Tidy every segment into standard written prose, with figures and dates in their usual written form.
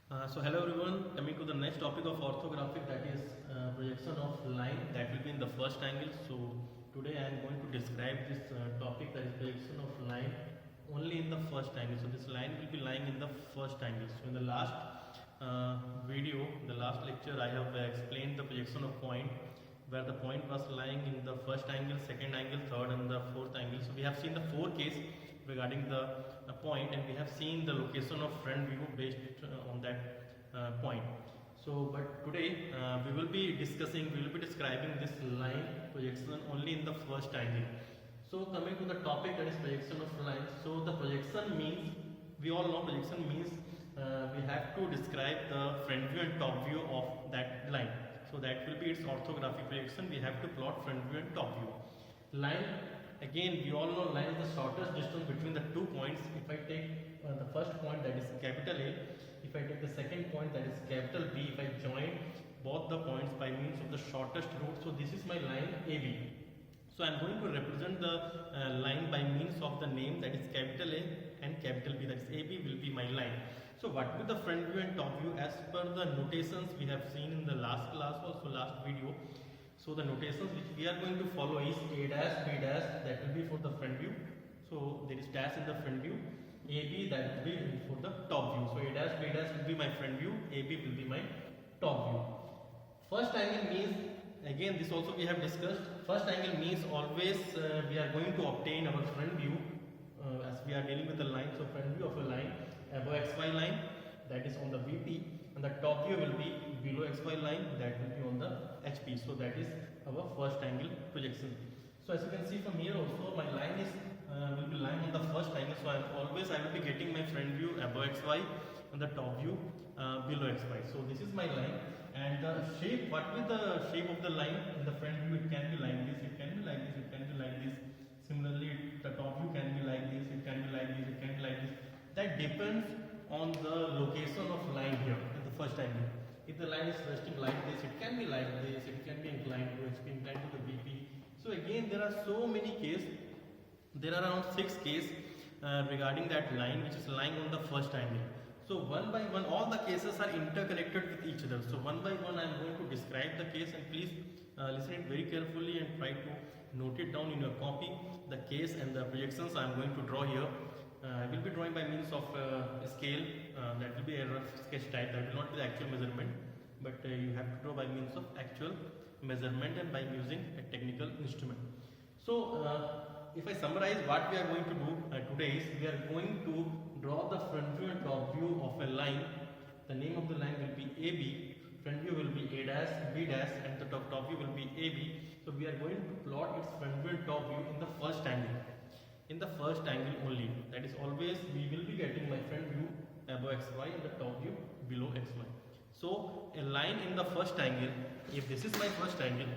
So hello everyone, coming to the next topic of orthographic, that is projection of line that will be in the first angle. So today I am going to describe this topic, that is projection of line only in the first angle. So this line will be lying in the first angle. So in the last video, the last lecture, I have explained the projection of point, where the point was lying in the first angle, second angle, third and the fourth angle. So we have seen the four cases regarding the point, and we have seen the location of front view based on that point. So but today we will be describing this line projection only in the first angle. So coming to the topic, that is projection of lines. So the projection means, we all know projection means we have to describe the front view and top view of that line. So that will be its orthographic projection. We have to plot front view and top view. Line, again we all know line is the shortest distance between the 2 points. If I take the first point, that is capital A, if I take the second point, that is capital B, if I join both the points by means of the shortest route, so this is my line AB. So I am going to represent the line by means of the name, that is capital A and capital B, that is AB will be my line. So what will the front view and top view as per the notations we have seen in the last class, also last video. So the notations which we are going to follow is A dash, B dash, that will be for the front view. So there is dash in the front view. AB, that will be for the top view. So A dash, B dash will be my front view, AB will be my top view. First angle means, again this also we have discussed, first angle means always we are going to obtain our front view as we are dealing with the line. So front view of a line above xy line, that is on the VP, and the top view will be below xy line, that will be on the HP. So that is our first angle projection. So as you can see from here also, my line is will be lying on the first angle. So I will be getting my front view above xy and the top view below xy. So this is my line, and the shape, what will the shape of the line in the front view? It can be like this, it can be like this, it can be like this. Similarly, the top view can be like this, it can be like this, it can be like this. That depends on the location of line here in the first angle. If the line is resting like this, it can be like this, it can be inclined to HP, inclined to the VP. So again, there are so many cases. There are around 6 cases regarding that line which is lying on the first angle. So one by one, all the cases are interconnected with each other. So one by one, I am going to describe the case, and please listen it very carefully and try to note it down in your copy. The case and the projections I am going to draw here. I will be drawing by means of a scale, that will be a rough sketch type, that will not be the actual measurement, but you have to draw by means of actual measurement and by using a technical instrument. So if I summarize what we are going to do today is, we are going to draw the front view and top view of a line. The name of the line will be AB, front view will be A dash, B dash, and the top view will be AB. So we are going to plot its front view and top view in the first angle. In the first angle only, that is always we will be getting my front view above xy and the top view below xy. So a line in the first angle, if this is my first angle,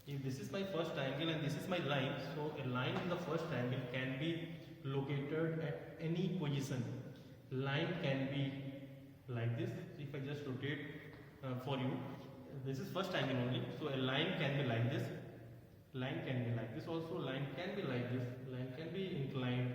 if this is my first angle and this is my line, so a line in the first angle can be located at any position. Line can be like this. So if I just rotate for you, this is first angle only, so a line can be like this, line can be like this also, line can be like this, line can be inclined,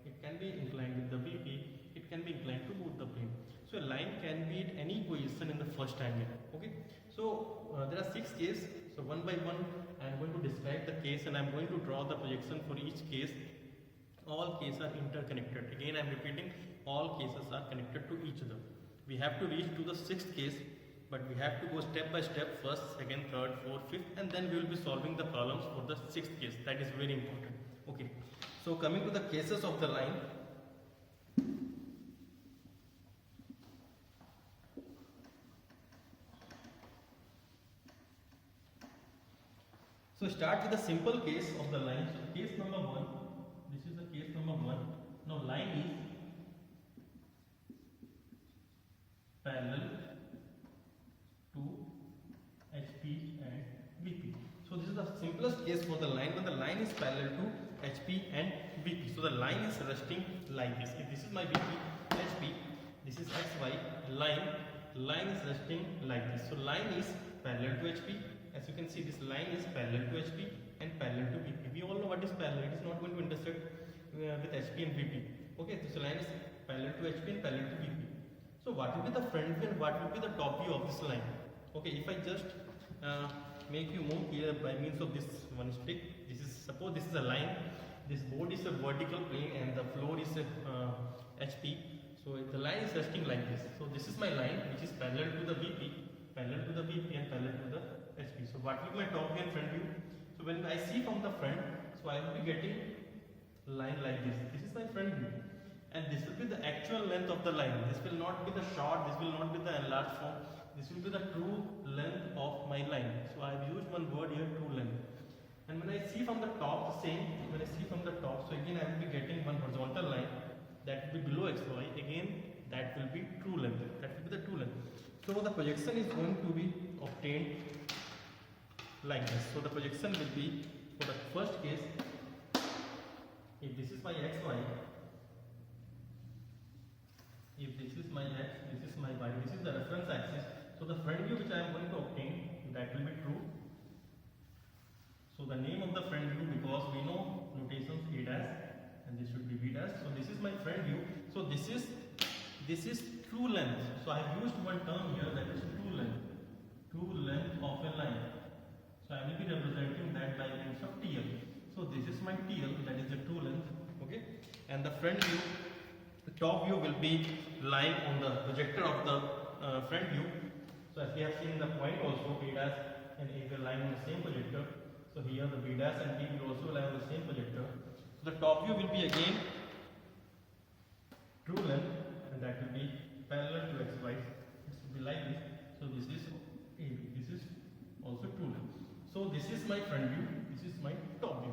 it can be inclined with the VP, it can be inclined to both the plane. So a line can be at any position in the first angle. Okay, so there are 6 cases. So one by one I am going to describe the case, and I am going to draw the projection for each case. All cases are interconnected. Again I am repeating, all cases are connected to each other. We have to reach to the 6th case, but we have to go step by step, first, second, third, fourth, fifth, and then we will be solving the problems for the 6th case. That is very important. Okay, so coming to the cases of the line. So start with the simple case of the line. So case number 1, this is the case number 1. Now line is parallel to HP and VP. So this is the simplest case for the line, when the line is parallel to HP and VP. So the line is resting like this. If this is my VP, HP, this is XY, line is resting like this. So line is parallel to HP. As you can see, this line is parallel to HP and parallel to VP. We all know what is parallel. It is not going to intersect with HP and VP. Okay, this line is parallel to HP and parallel to VP. So what will be the front view and what will be the top view of this line? Okay, if I just make you move here by means of this one stick, this is, suppose this is a line, this board is a vertical plane and the floor is a HP. So the line is resting like this. So this is my line which is parallel to the VP, parallel to the VP and parallel to the HP. So what will be my top view and front view? So when I see from the front, so I will be getting line like this. This is my front view. And this will be the actual length of the line. This will not be the short, this will not be the enlarged form. This will be the true length of my line. So I have used one word here, true length. And when I see from the top, the same, when I see from the top, so again I will be getting one horizontal line that will be below XY. Again, that will be true length. That will be the true length. So the projection is going to be obtained like this. So the projection will be, for the first case, if this is my XY, if this is my X, this is my Y, this is the reference axis. So the front view which I am going to obtain, that will be true. So the name of the front view, because we know notations A dash and this should be B dash. So this is my front view. So this is true length. So I have used one term here, that is true length of a line. So I will be representing that by means of TL. So this is my TL, that is the true length. Okay, and the front view, the top view will be lying on the projector of the front view. So as we have seen the point also, B dash and A will lie on the same projector. So here the B dash and B will also lie on the same projector. So the top view will be again true length, and that will be parallel to XY. It will be like this. So this is A, this is also true length. So this is my front view, this is my top view.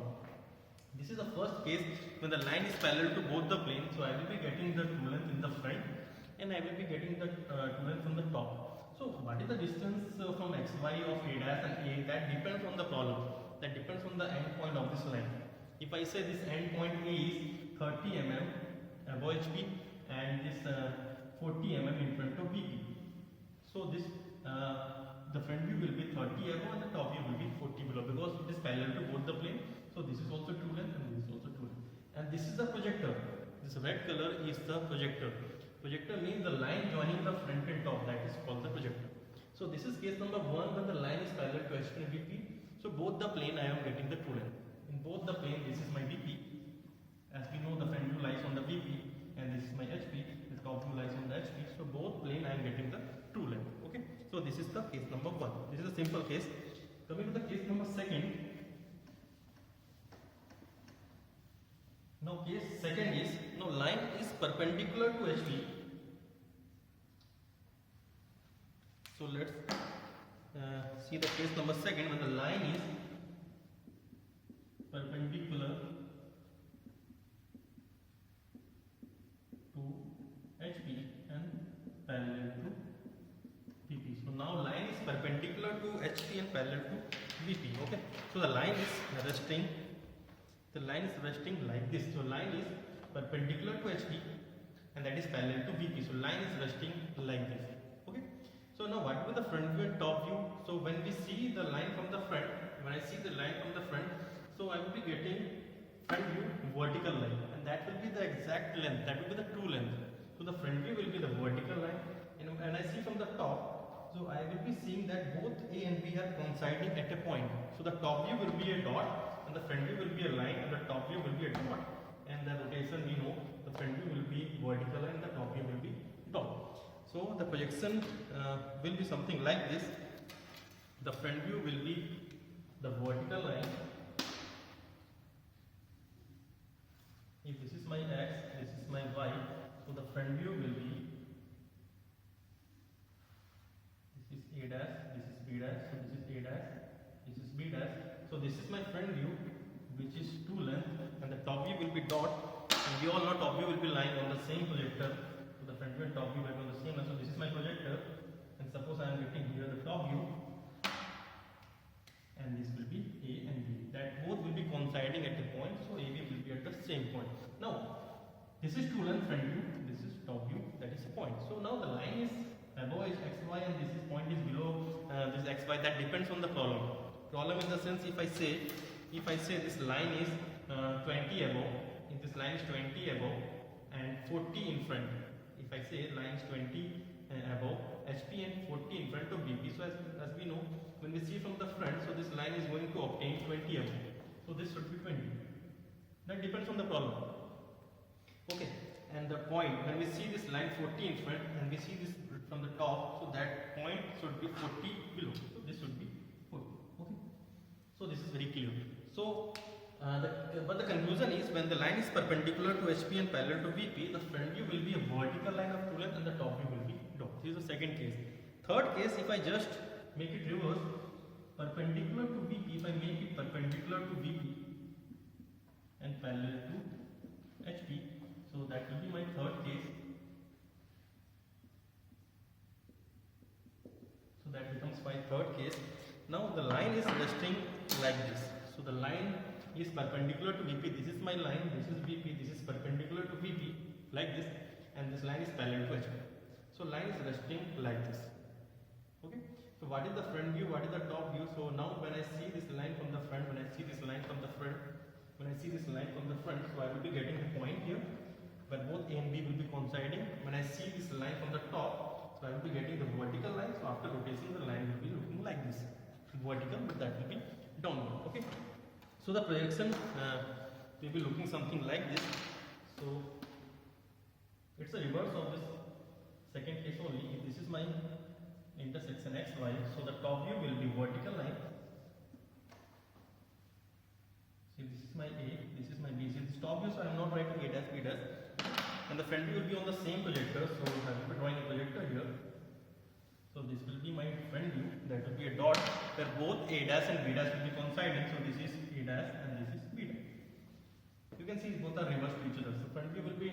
This is the first case when the line is parallel to both the planes. So I will be getting the true length in the front and I will be getting the true length from the top. So what is the distance from XY of A dash and A? That depends on the problem. That depends on the end point of this line. If I say this end point A is 30 mm above HP and this 40 mm in front of VP. So this the front view will be 30 above and the top view will be 40 below, because it is parallel to both the plane. So this is also true length and this is also true length. And this is the projector. This red color is the projector. Projector means the line joining the front and top, that is called the projector. So this is case number 1 when the line is parallel to HP and VP. So both the plane I am getting the true length. In both the plane, this is my VP. As we know, the front view lies on the VP and this is my HP. The top view lies on the HP. So both plane I am getting the true length. Okay. So this is the case number 1. This is a simple case. Coming to the case number 2. Now case second is, now line is perpendicular to HP. So let's see the case number 2 when the line is perpendicular to HP and parallel to VP. So now line is perpendicular to HP and parallel to VP. Okay. So the line is resting. The line is resting like this. So line is perpendicular to HP and that is parallel to VP. So line is resting like this. Okay. So now what will be the front view and top view? So when we see the line from the front, when I see the line from the front, so I will be getting front view vertical line, and that will be the exact length. That will be the true length. So the front view will be the vertical line, and I see from the top. So I will be seeing that both A and B are coinciding at a point. So the top view will be a dot. And the front view will be a line and the top view will be a dot, and the rotation we know the front view will be vertical and the top view will be dot. So the projection will be something like this. The front view will be the vertical line. If this is my X, this is my Y, so the front view will be, this is A dash, this is B dash, so this is A dash, this is B dash. So this is my front view, which is true length, and the top view will be dot. And we all know top view will be lying on the same projector. So the front view and top view will be on the same. So this is my projector, and suppose I am getting here the top view, and this will be A and B. That both will be coinciding at a point. So AB will be at the same point. Now this is true length front view. This is top view. That is a point. So now the line is above is XY, and this is point is below this XY. That depends on the problem. Problem in the sense, if I say this line is 20 above, if this line is 20 above and 40 in front, if if I say line is 20 above HP and 40 in front of BP, so as we know, when we see from the front, so this line is going to obtain 20 above. So this should be 20. That depends on the problem. Okay, and the point, when we see this line 40 in front and we see this from the top, so that point should be 40 below. So this should be 40. Okay, so this is very clear. So but the conclusion is, when the line is perpendicular to HP and parallel to VP, the front view will be a vertical line of true length and the top view will be dot. This is the second case. Third case, if I just make it reverse, perpendicular to VP, if I make it perpendicular to VP and parallel to HP, so that will be my third case. So that becomes my third case. Now the line is resting like this. So the line is perpendicular to VP. This is my line. This is VP. This is perpendicular to VP like this, and this line is parallel to HP. So line is resting like this. Okay. So what is the front view? What is the top view? So now when I see this line from the front, when I see this line from the front, when I see this line from the front, so I will be getting a point here where both A and B will be coinciding. When I see this line from the top, so I will be getting the vertical line. So after rotation, the line will be looking like this, vertical, but that will be downward. Okay. So the projection will be looking something like this. So it's a reverse of this second case only. If this is my intersection XY, so the top view will be vertical line. See, this is my A, this is my B. See, this top view, so I am not writing A dash, B dash, and the front view will be on the same projector. So I will be drawing a projector here. So this will be my front view. That will be a dot where both A dash and B dash will be coinciding. So this is A dash and this is B dash. You can see both are reversed to each other. So front view will be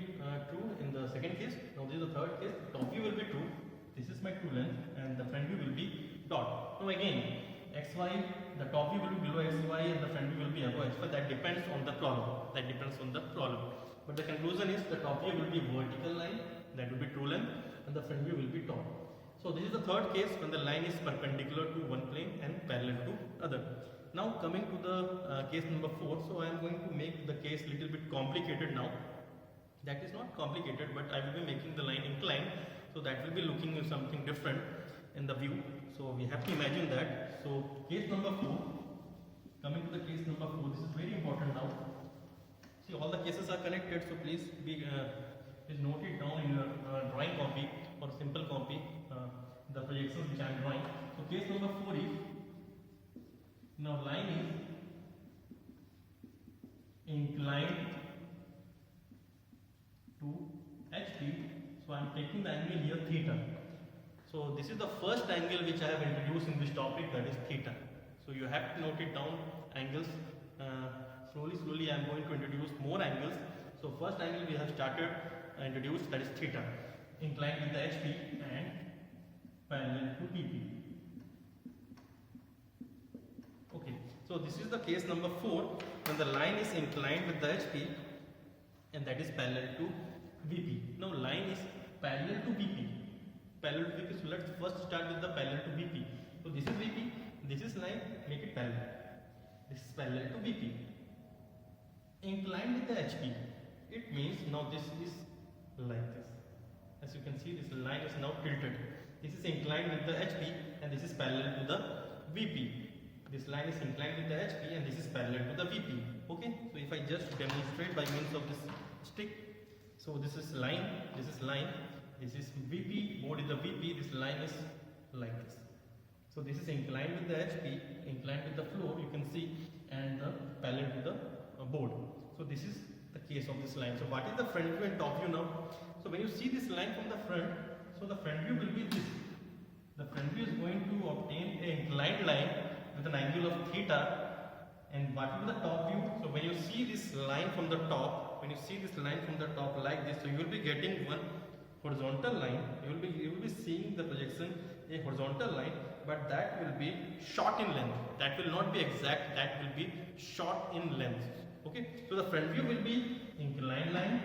true in the second case. Now this is the third case. Top view will be true. This is my true length, and the front view will be dot. Now again, XY, the top view will be below XY and the front view will be above XY. That depends on the problem. That depends on the problem. But the conclusion is, the top view will be vertical line. That will be true length, and the front view will be top. So this is the third case when the line is perpendicular to one plane and parallel to other. Now coming to the case number 4, so I am going to make the case little bit complicated now. That is not complicated, but I will be making the line inclined, so that will be looking at something different in the view. So we have to imagine that. So case number 4, coming to the case number 4, this is very important now. See, all the cases are connected, so please note it down in your drawing copy or simple copy, the projections which I am drawing. So case number 4 is, now line is inclined to HP. So I am taking the angle here theta. So this is the first angle which I have introduced in this topic, that is theta. So you have to note it down, angles. Slowly I am going to introduce more angles. So first angle we have started introduced, that is theta, inclined with the HP and parallel to BP. Okay, so this is the case number 4 when the line is inclined with the HP and that is parallel to VP. Now line is parallel to VP. Parallel to VP, so let's first start with the parallel to VP. So this is VP, this is line, make it parallel. This is parallel to VP. Inclined with the HP, it means now this is like this. As you can see, this line is now tilted. This is inclined with the HP and this is parallel to the VP. This line is inclined with the HP and this is parallel to the VP. Okay, so if I just demonstrate by means of this stick, so this is line, this is line, this is VP, board is the VP, this line is like this. So this is inclined with the HP, inclined with the floor, you can see, and the parallel to the board. So this is the case of this line. So what is the front view and top view now? So when you see this line from the front, so the front view will be this. The front view is going to obtain an inclined line with an angle of theta. And what will be the top view? So when you see this line from the top, when you see this line from the top like this, so you will be getting one horizontal line. You will be seeing the projection a horizontal line, but that will be short in length. That will not be exact. That will be short in length. Okay. So the front view will be inclined line.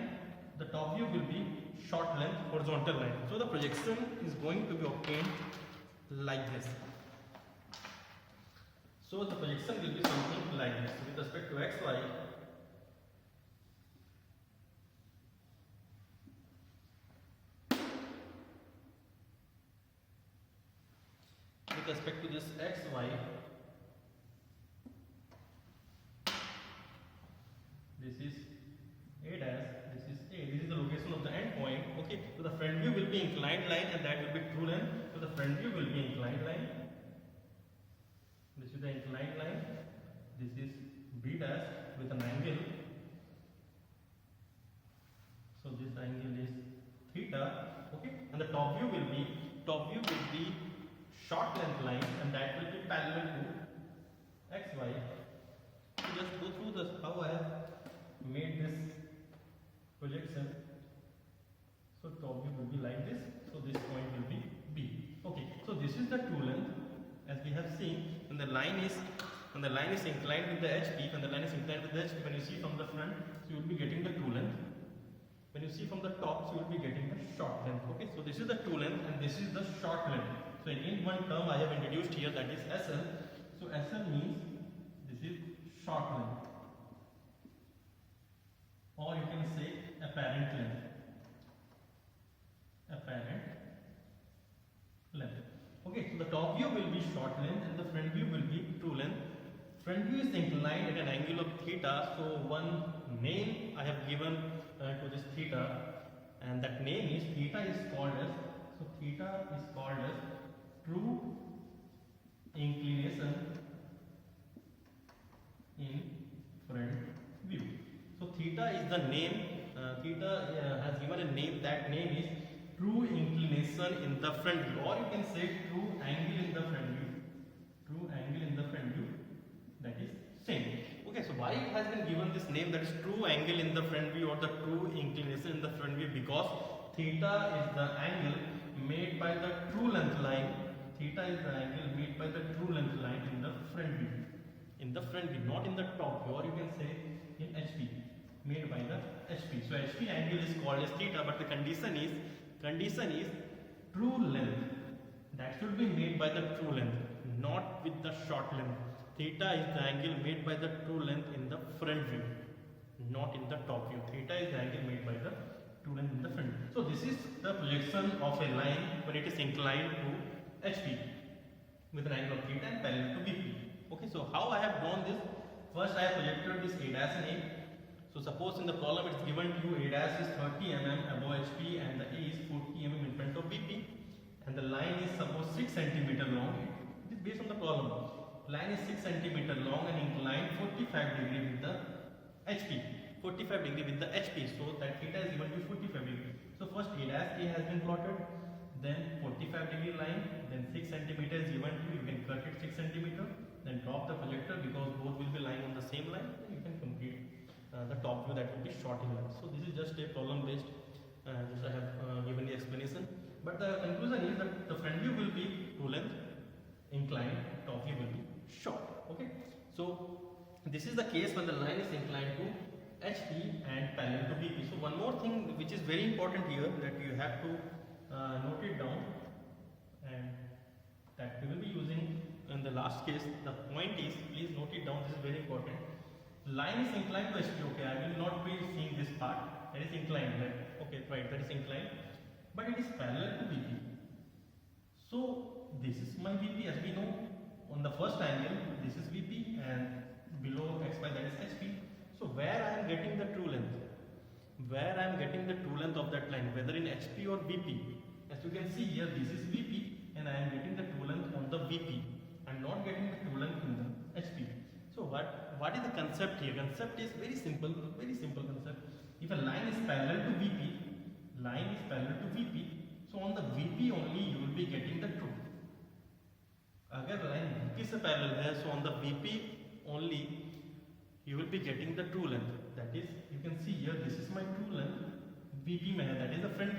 The top view will be short length horizontal line. So the projection is going to be obtained like this. So the projection will be something like this. With respect to XY, with respect to this xy, this is A dash, this is A, this is the location of the end point. Okay, so the front view will be inclined line and that will be true length. So the front view will be inclined line. This is the inclined line. This is B dash with an angle. So this angle is theta. Okay, and the top view will be short length line and that will be parallel to xy. So just go through this how I have made this projection. So top view will be like this. So this point will be B. Okay, so this is the true length. As we have seen, when the line is inclined with the HP, when the line is inclined with the HP, when you see from the front, so you will be getting the true length. When you see from the top, so you will be getting the short length. Okay, so this is the true length and this is the short length. So in one term I have introduced here, that is SL. So SL means this is short length, or you can say apparent length. Apparent length. Okay, so the top view will be short length and the front view will be true length. Front view is inclined at an angle of theta. So one name I have given to this theta, and that name is theta is called as, so theta is called as true inclination in front view. So theta is the name. Theta has given a name. That name is true inclination in the front view, or you can say true angle in the front view. True angle in the front view, that is same. Okay, so why it has been given this name, that is true angle in the front view or the true inclination in the front view? Because theta is the angle made by the true length line. Theta is the angle made by the true length line in the front view. In the front view, not in the top view, or you can say in HP, made by the HP. So HP angle is called as theta, but the condition is true length. That should be made by the true length, not with the short length. Theta is the angle made by the true length in the front view, not in the top view. Theta is the angle made by the true length in the front view. So this is the projection of a line when it is inclined to HP with an angle of theta and parallel to BP. Okay, so how I have drawn this? First I have projected this A dash and A. So suppose in the problem it is given to you A dash is 30 mm above HP and the A is 40 mm in front of BP, and the line is suppose 6 cm long. It is based on the problem. Line is 6 cm long and inclined 45 degree with the HP. 45 degree with the HP. So that theta is given to 45 degree. So first A dash A has been plotted, then 45 degree line, then 6 cm is given to you. You can cut it 6 cm, then drop the projector because both will be lying on the same line. You can complete the top view, that will be short in length. So this is just a problem based. Just I have given the explanation. But the conclusion is that the front view will be true length, inclined, top view will be short. Okay, so this is the case when the line is inclined to HP and parallel to BP. So one more thing which is very important here, that you have to note it down, and that we will be using in the last case. The point is, please note it down, this is very important. Line is inclined to HP. Okay, I will not be seeing this part, that is inclined, right? Okay, right, that is inclined, but it is parallel to BP. So this is my BP. As we know, on the first angle this is VP and below XY that is HP. So where I am getting the true length? Where I am getting the true length of that line, whether in HP or VP? As you can see here, this is VP and I am getting the true length on the VP. I am not getting the true length in the HP. So what is the concept here? Concept is very simple concept. If a line is parallel to VP, so on the VP only you will be getting the true. अगर line VP से parallel है, so on the VP only you will be getting the true length. That is, you can see here, this is my true length. VP में है, that is the front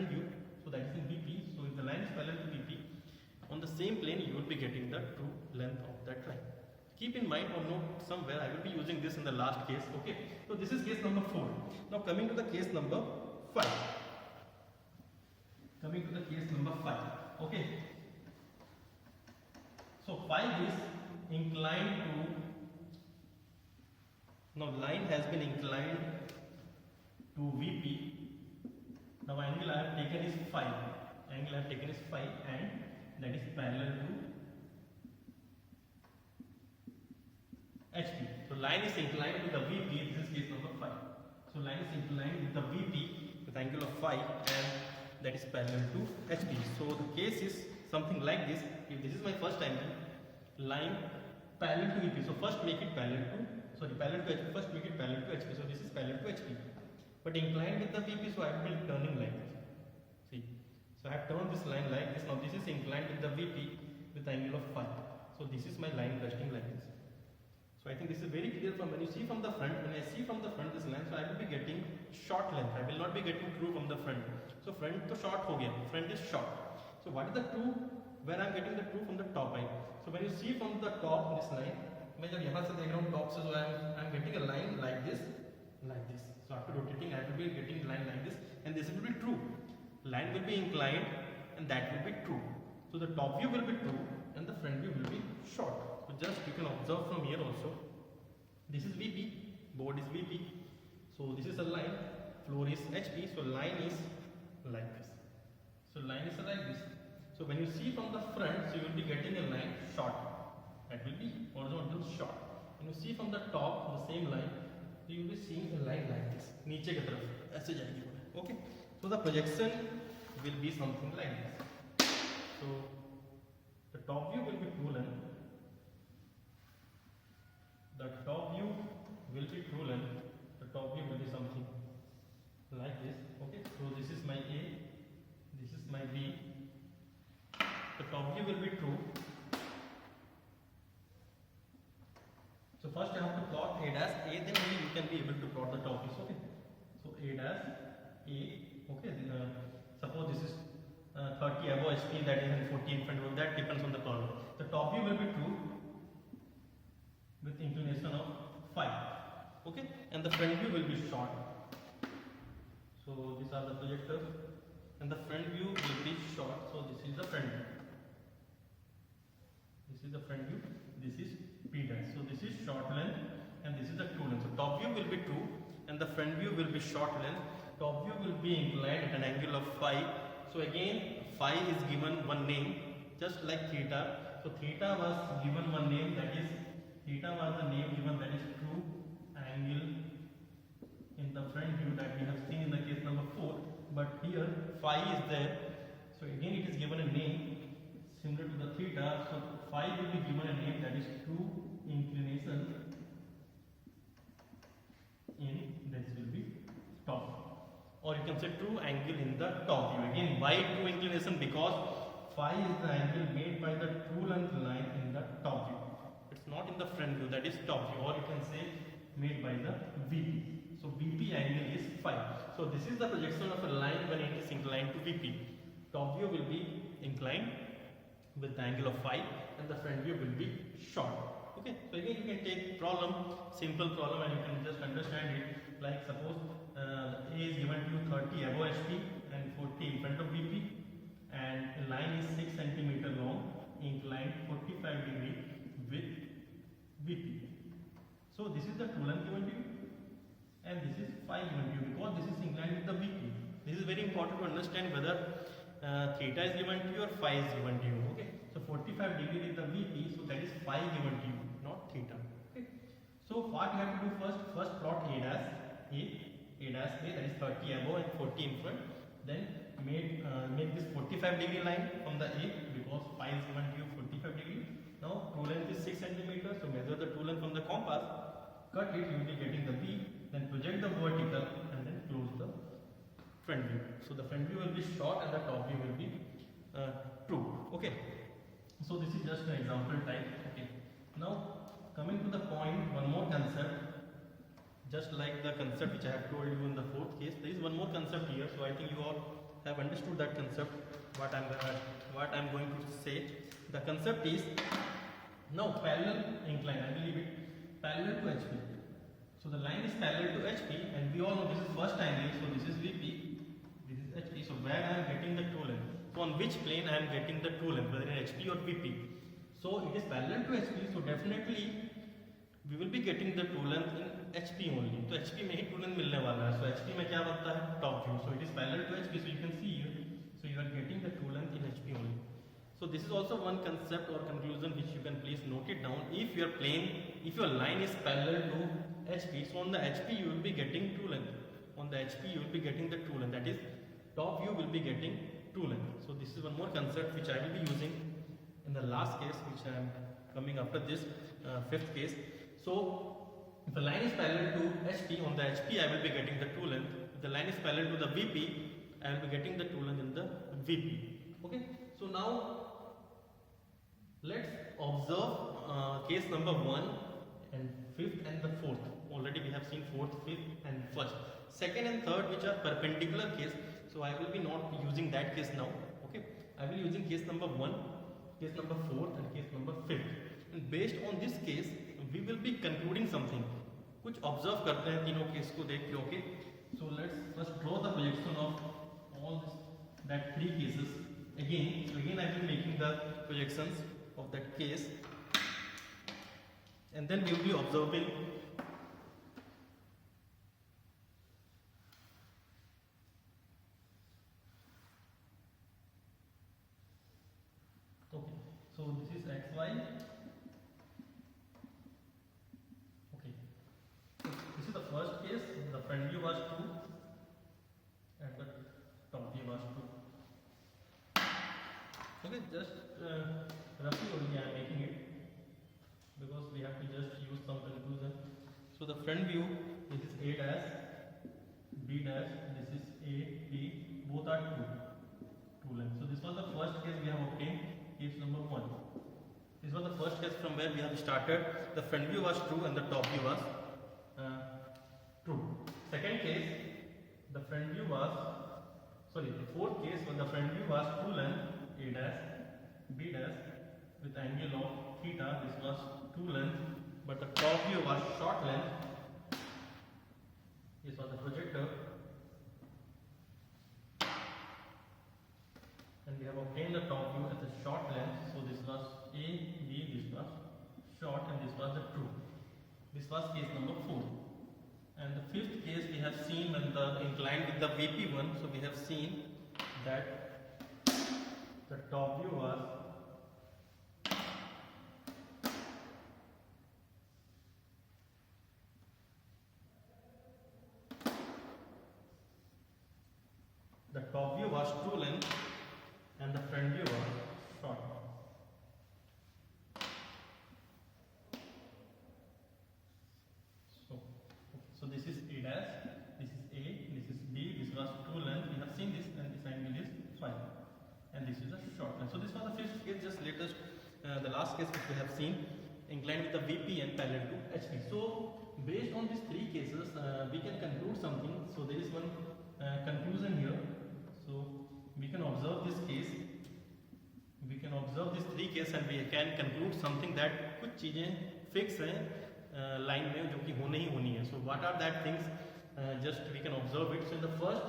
view. So that is in VP. So if the line is parallel to VP, on the same plane you will be getting the true length of that line. Keep in mind or note somewhere, I will be using this in the last case. Okay, so this is case number 4. Now coming to the case number 5. Okay. So 5 is inclined to, now line has been inclined to VP. Now angle I have taken is phi. And that is parallel to HP. So line is inclined with the VP. This is case number 5. So line is inclined with the VP with angle of phi, and that is parallel to HP. So the case is something like this. If this is my first angle, line parallel to VP. So first make it parallel to HP. First make it parallel to HP. So this is parallel to HP. But inclined with the VP, so I have been turning like this. See. So I have turned this line like this. Now this is inclined with the VP with angle of phi. So this is my line resting like this. So I think this is very clear from when you see from the front. When I see from the front this line, so I will be getting short length. I will not be getting true from the front. So front to short ho gaya. Front is short. So what is the true? Where I am getting the true from the top line. So when you see from the top this line, मैं जब यहाँ से देख रहा हूँ top से, so I am getting a line like this, like this. So after rotating, I will be getting line like this, and this will be true. Line will be inclined, and that will be true. So the top view will be true, and the front view will be short. So just you can observe from here also. This is VP, board is VP. So this is a line, floor is HP. So line is like this. So line is like this. So when you see from the front, so you will be getting a line short. That will be horizontal short. When you see from the top, the same line, you will be seeing a line like this. नीचे की तरफ ऐसे जाएगी. Okay. So the projection will be something like this. So the top view will be true length. The top view will be true length. The top view will be something like this. Okay. So this is my A. This is my B. The top view will be true. So first you have to plot A dash A, then only you can be able to plot the top views. Okay. So A dash A. Okay. Suppose this is 30 above HP, that is in 40 in front of that, depends on the problem. The top view will be true with inclination of phi. Okay. And the front view will be short. So these are the projectors, and the front view will be short. So this is the front view. This is the front view. This is P dash. So this is short length, and this is the true length. So top view will be true, and the front view will be short length. Top view will be inclined at an angle of phi. So again, phi is given one name, just like theta. So theta was given one name, that is theta was the name given, that is true angle in the front view that we have seen in the case number 4. But here phi is there. So again it is given a name similar to the theta. So phi will be given a name, that is true inclination in, this will be top, or you can say true angle in the top view. Again, why true inclination? Because phi is the angle made by the true length line in the top view. It's not in the front view, that is top view, or you can say made by the VP. So VP angle is phi. So this is the projection of a line when it is inclined to VP. Top view will be inclined with the angle of phi, and the front view will be short. Okay. So again you can take problem, simple problem, and you can just understand it. Like suppose A is given to you 30 above HP and 40 in front of VP, and a line is 6 cm long, inclined 45 degree with VP. So this is the true length given to you, and this is phi given to you, because this is inclined with the VP. This is very important to understand whether theta is given to you or phi is given to you. Okay. So 45 degree with the VP, so that is phi given to you, not theta. Okay. So what you have to do first plot A dash A, that is 30 above and 40 in front. Then make this 45 degree line from the A, because phi is given to you 45 degree. Now true length is 6 cm, so measure the true length from the compass, cut it, you will be getting the B, then project the vertical, and then close the front view. So the front view will be short and the top view will be true. Okay. So this is just an example type. Okay. Now coming to the point, one more concept. Just like the concept which I have told you in the 4th case, there is one more concept here. So I think you all have understood that concept. What I'm going to say. The concept is now parallel incline. I will leave it parallel to HP. So the line is parallel to HP, and we all know this is first angle. So this is VP, this is HP. So where I am getting the true length? So on which plane I am getting the true length, whether in HP or VP? So it is parallel to HP. So definitely we will be getting the true length in HP only. तो HP में ही true length मिलने वाला है. So HP में क्या बनता है? Top view. So it is parallel to HP. So you can see here. So you are getting the true length in HP only. So this is also one concept or conclusion which you can please note it down. If your plane, if your line is parallel to HP, so on the HP you will be getting true length. On the HP you will be getting the true length. That is, top view will be getting true length. So this is one more concept which I will be using in the last case, which I am coming after this fifth case. So if the line is parallel to HP, on the HP I will be getting the true length. If the line is parallel to the VP, I will be getting the true length in the VP. Okay. So now let's observe case number 1 and 5th and the 4th. Already we have seen 4th, 5th and 1st. 2nd and 3rd, which are perpendicular case. So I will be not using that case now. Okay, I will be using case number 1, case number 4th and case number 5th. And based on this case, we will be concluding something. कुछ observe करते हैं तीनों case को देख के. Okay, so let's first draw the projection of all this, that 3 cases. Again I will be making the projections of that case, and then we will be observing okay. So this is XY. Okay, so this is the first case. The front view was 2 and the top view was 2. Okay, just roughly only I am making it because we have to just use some conclusion. So the front view, this is A dash, B dash, this is A, B, both are 2 length. So this was the first case we have obtained, case number 1. This was the first case from where we have started. The front view was true and the top view was true. Second case, the front view was, sorry, the fourth case when the front view was true length, A dash, B dash, with angle of theta, this was true length, but the top view was short length. This was the projector, and we have obtained the top view at the short length. So this was A, B, this was short, and this was the true. This was case number 4. And the 5th case we have seen when the inclined with the VP1. So we have seen that the top view was true length and the front view was short. So this is A dash, this is A, this is B, this was true length. We have seen this, and this angle is phi, and this is a short length. So this was the 5th case, just latest, the last case which we have seen, inclined with the VP and parallel to HP. So based on these 3 cases, we can conclude something. So there is one conclusion here. So we can observe this case, we can observe these 3 cases, and we can conclude something that कुछ चीजें fix हैं line में जो कि होने ही होनी है. So what are that things? Just we can observe it. So in the first,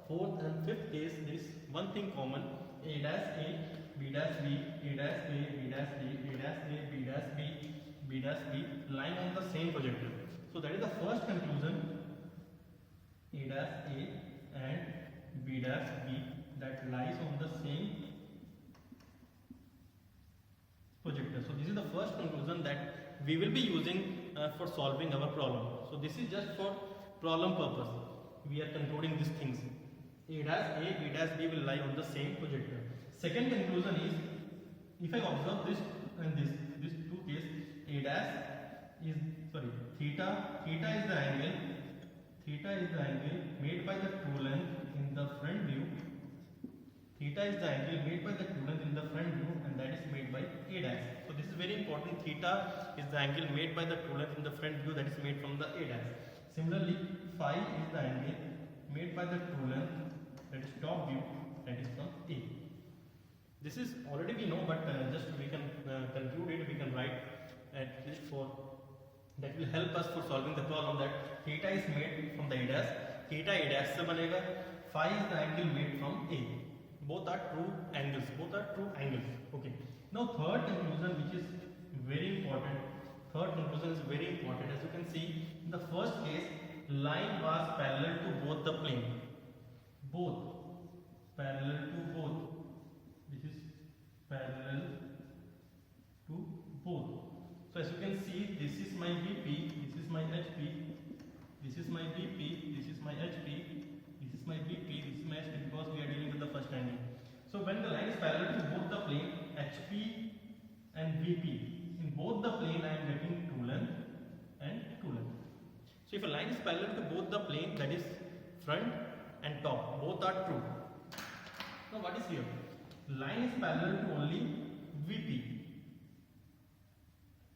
4th and 5th case, there is one thing common: A dash A, B dash B, A dash A, B dash A, A dash A, B dash B, B dash B, lying on the same projector. So that is the first conclusion: A dash A and B dash B that lies on the same projector. So this is the first conclusion that we will be using for solving our problem. So this is just for problem purpose. We are concluding these things. A dash A, B dash B will lie on the same projector. Second conclusion is, if I observe this and this 2 case, A dash is, sorry, theta is the angle made by the true length in the front view. Theta is the angle made by the true length in the front view, and that is made by A dash. So this is very important. Theta is the angle made by the true length in the front view, that is made from the A dash. Similarly, phi is the angle made by the true length, that is top view, that is from A. This is already we know, but just we can conclude it. We can write at least for that will help us for solving the problem, that theta is made from the A dash. Theta A dash से बनेगा. Phi is the angle made from A. Both are true angles. Okay. Now third conclusion, which is very important. As you can see, in the first case, line was parallel to both the plane. This is parallel my VP, this is my HP, this is my VP, this is my HP, this is my VP, this is my HP, because we are dealing with the first angle. So when the line is parallel to both the plane HP and VP, in both the plane I am getting true length and true length. So if a line is parallel to both the plane, that is front and top, both are true. Now what is here? Line is parallel to only VP.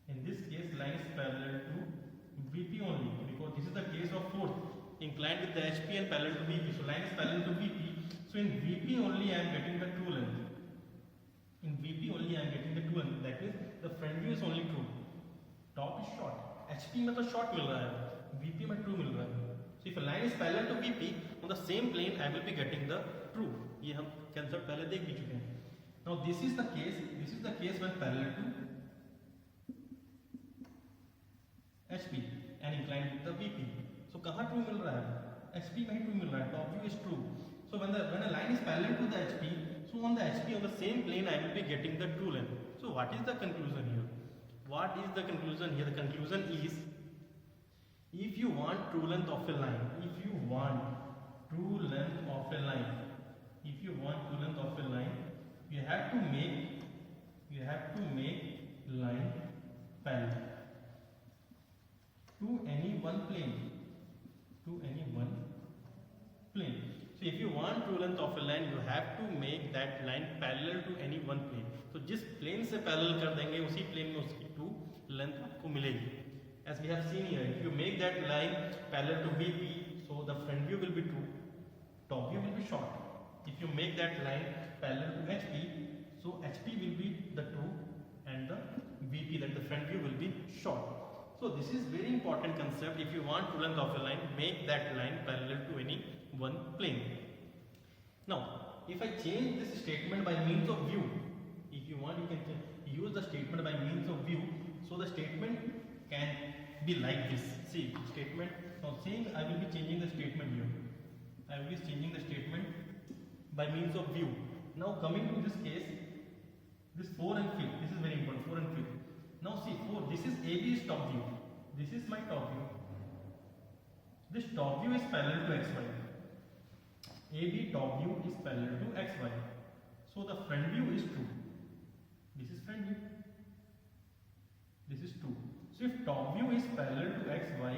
In this case, line is parallel to VP only, because this is the case of fourth, inclined with the HP and parallel to VP. So line is parallel to VP. So in VP only I am getting the true length. In VP only I am getting the true length. That means the front view is only true. Top is short. HP में तो short मिल रहा है, VP में true मिल रहा है. So if a line is parallel to VP, on the same plane I will be getting the true. ये हम concept पहले देख भी चुके हैं. Now this is the case. This is the case when parallel to HP and inclined with the VP. So कहाँ true मिल रहा है? HP में ही true मिल रहा है. Top view is true. So when a line is parallel to the HP, so on the HP on the same plane I will be getting the true length. So what is the conclusion here? What is the conclusion here? The conclusion is, if you want true length of a line, if you want true length of a line, if you want true length of a line, you have to make line parallel to any one plane, to any one plane. So if you want true length of a line, you have to make that line parallel to any one plane. So जिस plane से parallel कर देंगे, उसी plane में उसकी true length आपको मिलेगी. As we have seen here, if you make that line parallel to VP, so the front view will be true, top view will be short. If you make that line parallel to HP, so HP will be the true and the VP, that the front view will be short. So this is very important concept. If you want true length of a line, make that line parallel to any one plane. Now, if I change this statement by means of view, if you want, you can use the statement by means of view. So the statement can be like this. See, statement. Now, saying I will be changing the statement here. I will be changing the statement by means of view. Now, coming to this case, this 4 and 5th. This is very important. 4 and 5th. Now, see, 4. This is AB's top view. This is my top view. This top view is parallel to XY. AB top view is parallel to XY. So the front view is true. This is front view. This is true. So if top view is parallel to XY,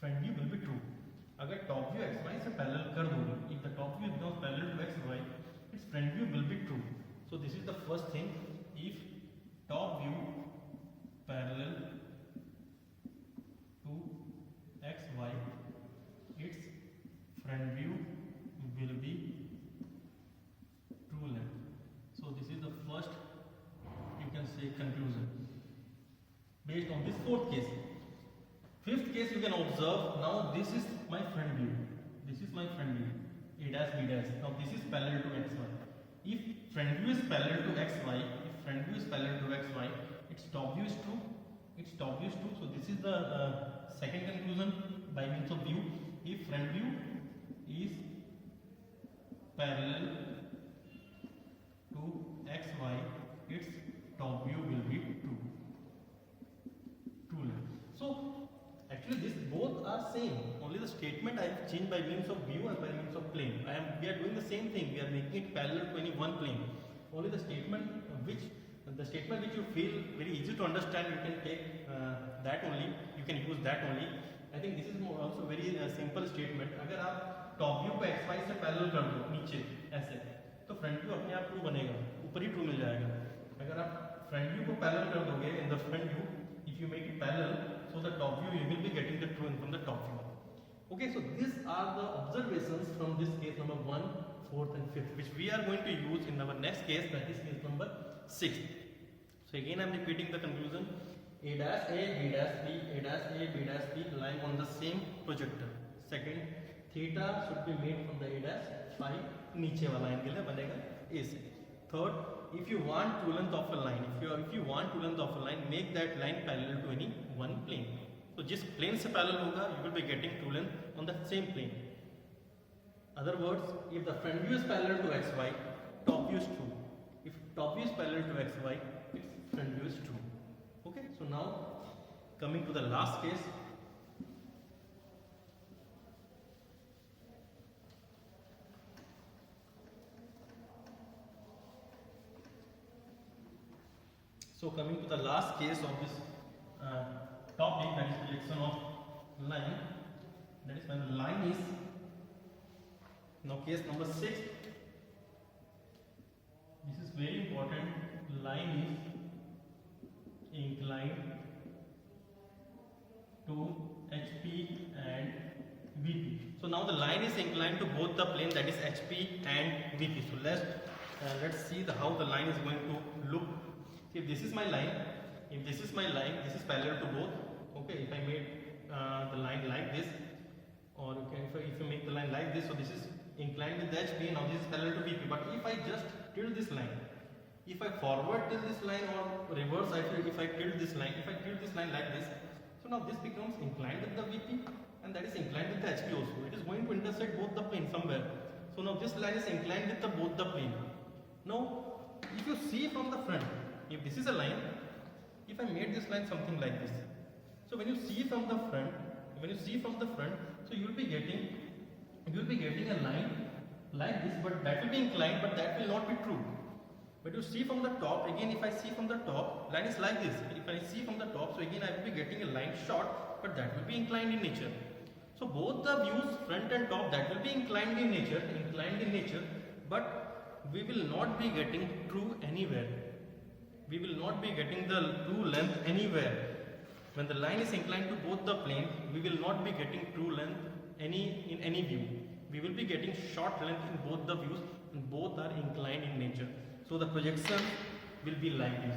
front view will be true. अगर top view XY से parallel कर दोगे, if the top view becomes parallel to XY, its front view will be true. So this is the first thing. If top view parallel to XY, its front view will be true length. So this is the first, you can say, conclusion based on this fourth case. Fifth case, you can observe. Now this is my front view. This is my front view. A dash B dash. Now this is parallel to XY. If front view is parallel to XY, if front view is parallel to XY, its top view is true. Its top view is true. So this is the second conclusion by means of view. If front view is parallel to XY, its top view will be true. True length. So actually this both are same. Only the statement I have changed by means of view and by means of plane. We are doing the same thing. We are making it parallel to any one plane. Only the statement which you feel very easy to understand, you can take that only. You can use that only. I think this is also very simple statement. अगर आप top view को XY से parallel कर दो नीचे ऐसे, तो front view अपने आप true बनेगा, ऊपर ही true मिल जाएगा. अगर आप front view को parallel कर दोगे in the front view, if you make it parallel, so the top view you will be getting the true from the top view. Okay, so these are the observations from this case number 1, 4th and 5th, which we are going to use in our next case, that is case number 6. So again I am repeating the conclusion. A dash A, B dash B, A dash A, B dash B lying on the same projector. Second, theta should be made from the A dash phi, नीचे वाला angle है बनेगा A से. Third, if you want true length of a line, if you want true length of a line, make that line parallel to any one plane. So जिस plane से parallel होगा, you will be getting true length on that same plane. Other words, if the front view is parallel to XY, top view is true. If top view is parallel to XY, its front view is true. Okay, so now Coming to the last case. So coming to the last case of this topic, that is projection of line, that is when the line is, now case number 6, this is very important, line is inclined to HP and VP. So now the line is inclined to both the plane, that is HP and VP. So let's see how the line is going to look. If this is my line, this is parallel to both. Okay, if I made the line like this, or if you make the line like this, so this is inclined with the HP, now this is parallel to VP. But if I just tilt this line, if I forward tilt this line or reverse, if I tilt this line like this, so now this becomes inclined with the VP and that is inclined with the HP also. It is going to intersect both the plane somewhere. So now this line is inclined with both the plane. Now, if you see from the front, if this is a line, if I made this line something like this, so when you see from the front, so you will be getting a line like this, but that will be inclined, but that will not be true. But you see from the top, again if I see from the top, line is like this. If I see from the top, so again I will be getting a line short, but that will be inclined in nature. So both the views, front and top, that will be inclined in nature, but we will not be getting true anywhere. We will not be getting the true length anywhere. When the line is inclined to both the planes, we will not be getting true length in any view. We will be getting short length in both the views, and both are inclined in nature. So the projection will be like this.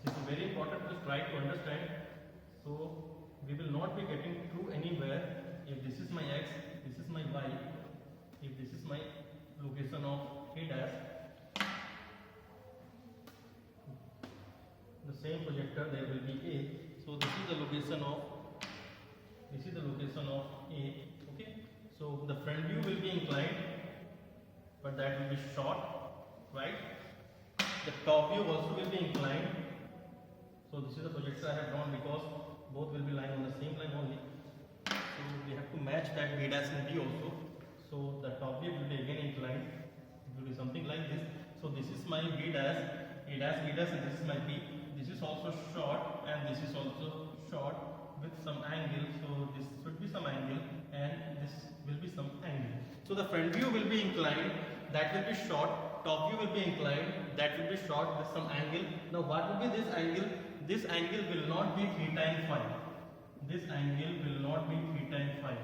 This is very important to try to understand. So we will not be getting true anywhere. If this is my X, this is my Y, if this is my location of A dash, the same projector there will be A. So this is the location of A. Okay. So the front view will be inclined, but that will be short, right? The top view also will be inclined. So this is the projector I have drawn because both will be lying on the same line only. So we have to match that B dash and B also. So the top view will be again inclined. It will be something like this. So this is my B dash, A dash, B dash, and this is my B. This is also short and this is also short with some angle. So this should be some angle and this will be some angle. So the front view will be inclined, that will be short. Top view will be inclined, that will be short with some angle. Now what will be this angle? This angle will not be theta and phi. This angle will not be theta and phi.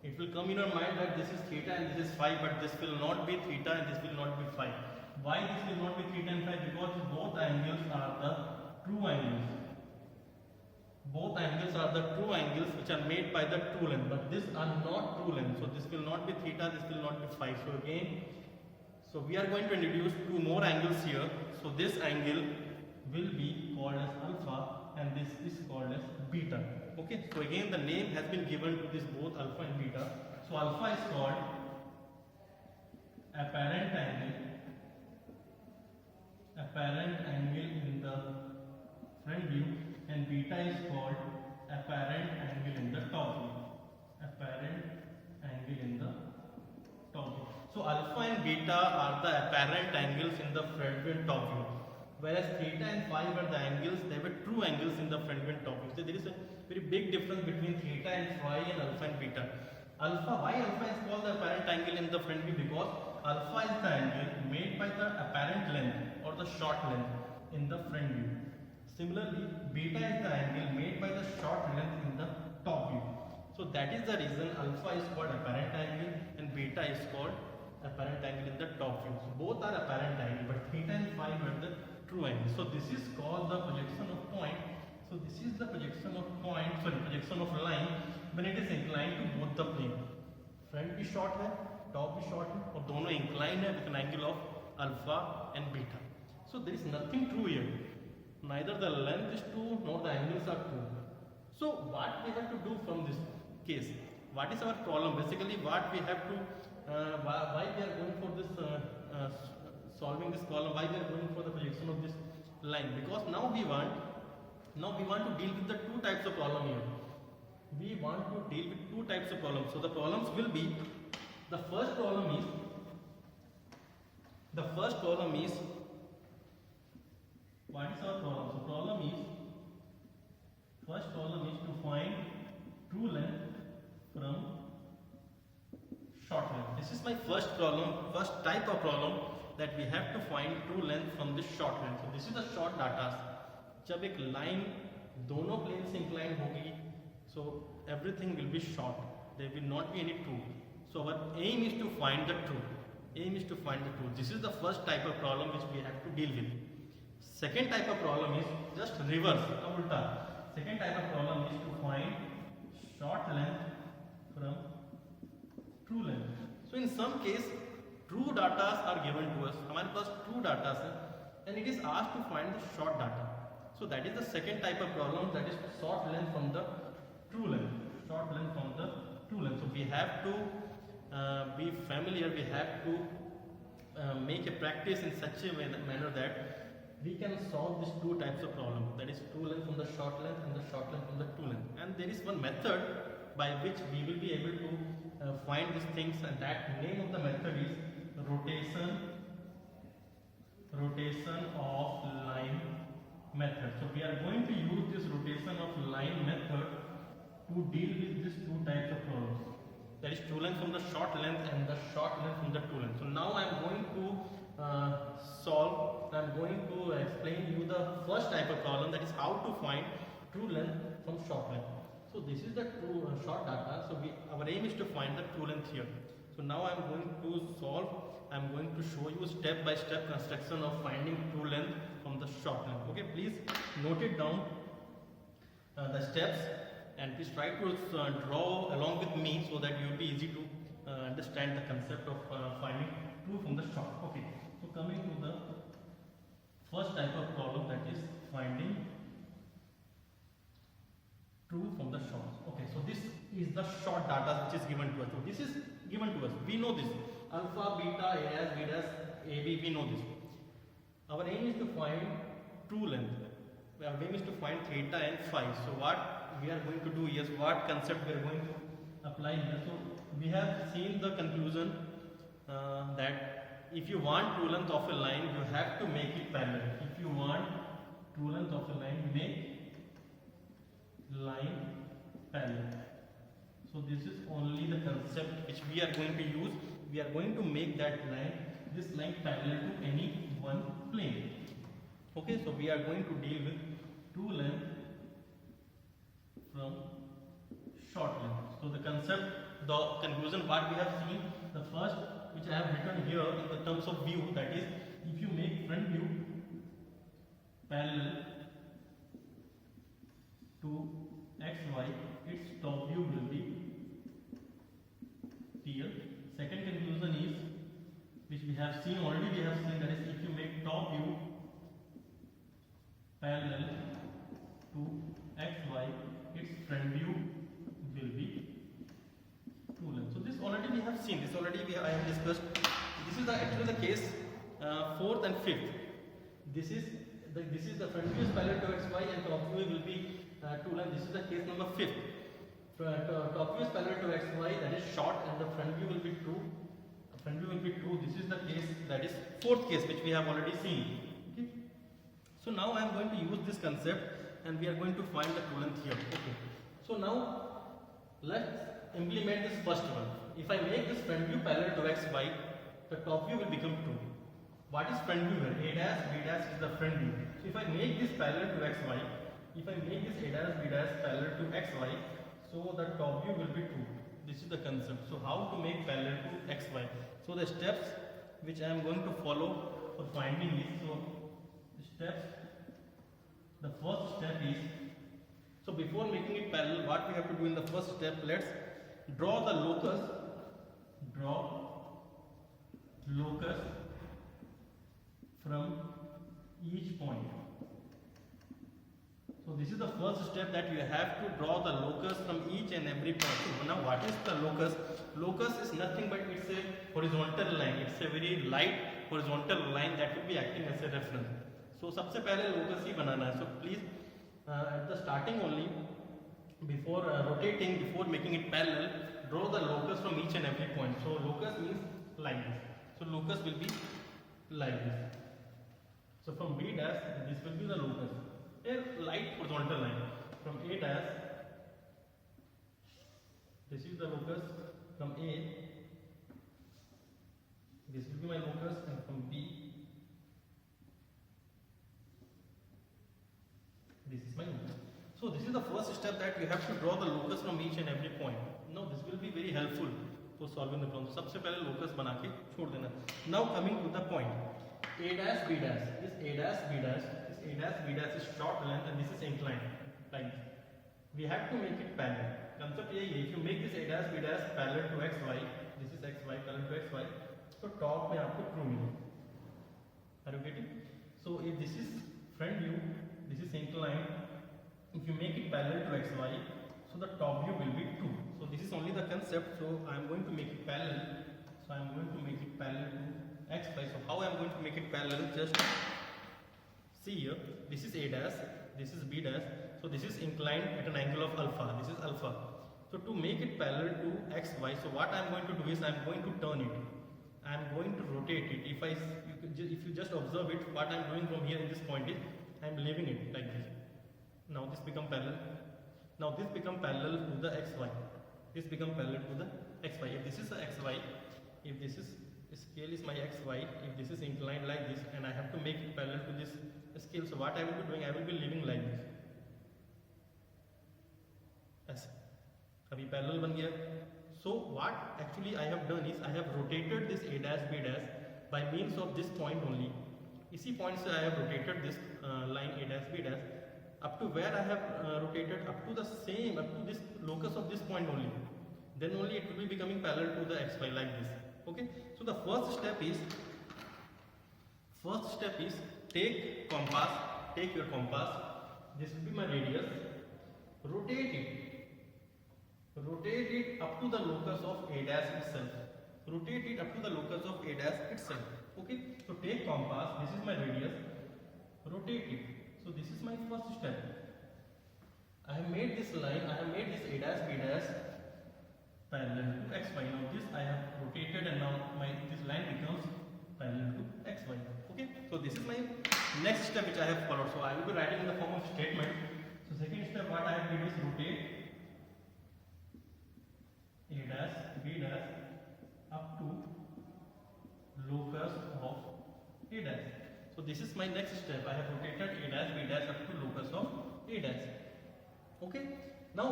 It will come in your mind that this is theta and this is phi, but this will not be theta and this will not be phi. Why this will not be theta and phi? Because both angles are the true angles. Both angles are the true angles which are made by the true length, but these are not true length. So this will not be theta, this will not be phi. So again, so we are going to introduce two more angles here. So this angle will be called as alpha and this is called as beta. Okay, so again the name has been given to this both alpha and beta. So alpha is called apparent angle in the front view, and beta is called apparent angle in the top view. Apparent angle in the top view. So alpha and beta are the apparent angles in the front view and top view, whereas theta and phi were the angles, they were true angles in the front view and top view. So there is a very big difference between theta and phi and alpha and beta. Why alpha is called the apparent angle in the front view? Because alpha is the angle made by the apparent length or the short length in the front view. Similarly, beta is the angle made by the short length in the top view. So that is the reason alpha is called apparent angle and beta is called apparent angle in the top view. So both are apparent angle, but theta and phi were the true angle. So this is called the projection of point. So this is the projection of line when it is inclined to both the plane. Front भी short है, top भी short है, और दोनों inclined है with an angle of alpha and beta. So there is nothing true here. Neither the length is true nor the angles are true. So what we have to do from this case? What is our problem? Basically, what we have to why we are going for this solving this problem? Why we are going for the projection of this line? Because now we want Now we want to deal with the two types of problem here. We want to deal with two types of problems. So the problems will be, the first problem is what is our problem? So problem is, first problem is to find true length from short length. This is my first problem, first type of problem, that we have to find true length from this short length. So this is the short data. जब एक line दोनों plane से incline होगी, so everything will be short. There will not be any true. So our aim is to find the true. This is the first type of problem which we have to deal with. Second type of problem is just reverse, ulta. Second type of problem is to find short length from true length. So in some case true data are given to us. हमारे पास true data है and it is asked to find the short data. So that is the second type of problem, that is short length from the true length. So we have to be familiar, we have to make a practice in such a manner that we can solve these two types of problem, that is true length from the short length and the short length from the true length. And there is one method by which we will be able to find these things, and that name of the method is rotation of line method. So we are going to use this rotation of line method to deal with these two types of problems, that is true length from the short length and the short length from the true length. So now I am going to explain you the first type of problem, that is how to find true length from short length. So this is the true short data. So our aim is to find the true length here. So now I am going to show you step by step construction of finding true length from the short length. Okay, please note it down, the steps, and please try to draw along with me so that you will be easy to understand the concept of finding true from the short. Okay, so coming to the first type of problem, that is finding true from the short. Okay, so this is the short data which is given to us. So this is given to us. We know this. Alpha, beta, A dash, B dash, AB, we know this. Our aim is to find true length. Our aim is to find theta and phi. So what we are going to do is, what concept we are going to apply here. So we have seen the conclusion that if you want true length of a line, you have to make it parallel. If you want true length of a line, make line parallel. So this is only the concept which we are going to use. We are going to make this line parallel to any one plane. Okay, so we are going to deal with true length from short length. So the concept, the conclusion what we have seen, the first which I have written here in the terms of view, that is, if you make front view parallel to xy, its top view will be TL. Second conclusion is, which we have seen already, that is, if you make top view parallel to xy, its front view will be true length. So this already we have seen, I have discussed. This is actually the case 4th and 5th. This is the front view is parallel to xy and top view will be true length. This is the case number 5th. Top view is parallel to xy, that is short, and the front view will be true. This is the case, that is 4th case, which we have already seen. Okay. So now I am going to use this concept, and we are going to find the true length here. Okay. So now let's implement this first one. If I make this front view parallel to xy, the top view will become true. What is front view here? A dash, B dash is the front view. So if I make this parallel to xy, if I make this A dash, B dash parallel to xy, so the top view will be true. This is the concept. So how to make parallel to xy? So the steps which I am going to follow for finding is, so the first step is, so before making it parallel, what we have to do in the first step, let's draw the locus from each point. So this is the first step, that you have to draw the locus from each and every point. So now what is the locus? Locus is nothing but it's a horizontal line. It's a very light horizontal line that will be acting as a reference. So सबसे पहले locus ही बनाना है. So please at the starting only, before rotating, before making it parallel, draw the locus from each and every point. So locus means like this. So locus will be like this. So from B dash, this will be the locus, a light horizontal line. From A dash, this is the locus. From A, this will be my locus, and from B, this is my locus. So this is the first step, that you have to draw the locus from each and every point. Now this will be very helpful for solving the problem. सबसे पहले locus बना के छोड़ देना. Now coming to the point, A dash B dash. This A dash B dash, this A dash B dash is short length and this is inclined. Like this. We have to make it parallel. Concept यही है. If you make this A dash B dash parallel to x y, this is x y parallel to x y, तो top में आपको true मिलेगा. Are you getting? So if this is front view, this is inclined. If you make it parallel to x y, so the top view will be 2. So this is only the concept. So I am going to make it parallel. So I am going to make it parallel to x y. So how I am going to make it parallel? Just see here. This is A dash. This is B dash. So this is inclined at an angle of alpha. This is alpha. So to make it parallel to x y, so what I am going to do is I am going to turn it. I am going to rotate it. If you just observe it, what I am doing from here in this point is I am leaving it like this. Now this become parallel. Now this become parallel to the xy. This become parallel to the xy. If this is the xy, if this is scale is my xy, if this is inclined like this, and I have to make it parallel to this scale, so what I will be doing, I will be leaving like this. ऐसे. अभी parallel बन गया. So what actually I have done is I have rotated this A dash B dash by means of this point only. इसी point से I have rotated this line A dash B dash up to where I have rotated, up to the same, up to this locus of this point only. Then only it will be becoming parallel to the xy like this. Okay. So the first step is take compass, take your compass. This will be my radius. Rotate it up to the locus of A dash itself. Rotate it up to the locus of A dash itself. Okay. So take compass. This is my radius. Rotate it. So this is my first step. I have made this line. I have made this A dash B dash parallel to xy. Now this I have rotated, and now this line becomes parallel to xy. Okay. So this is my next step which I have followed. So I will be writing in the form of statement. So second step, what I have did is rotate A dash B dash up to locus of A dash. So this is my next step. I have rotated A dash B dash up to locus of A dash. Okay. Now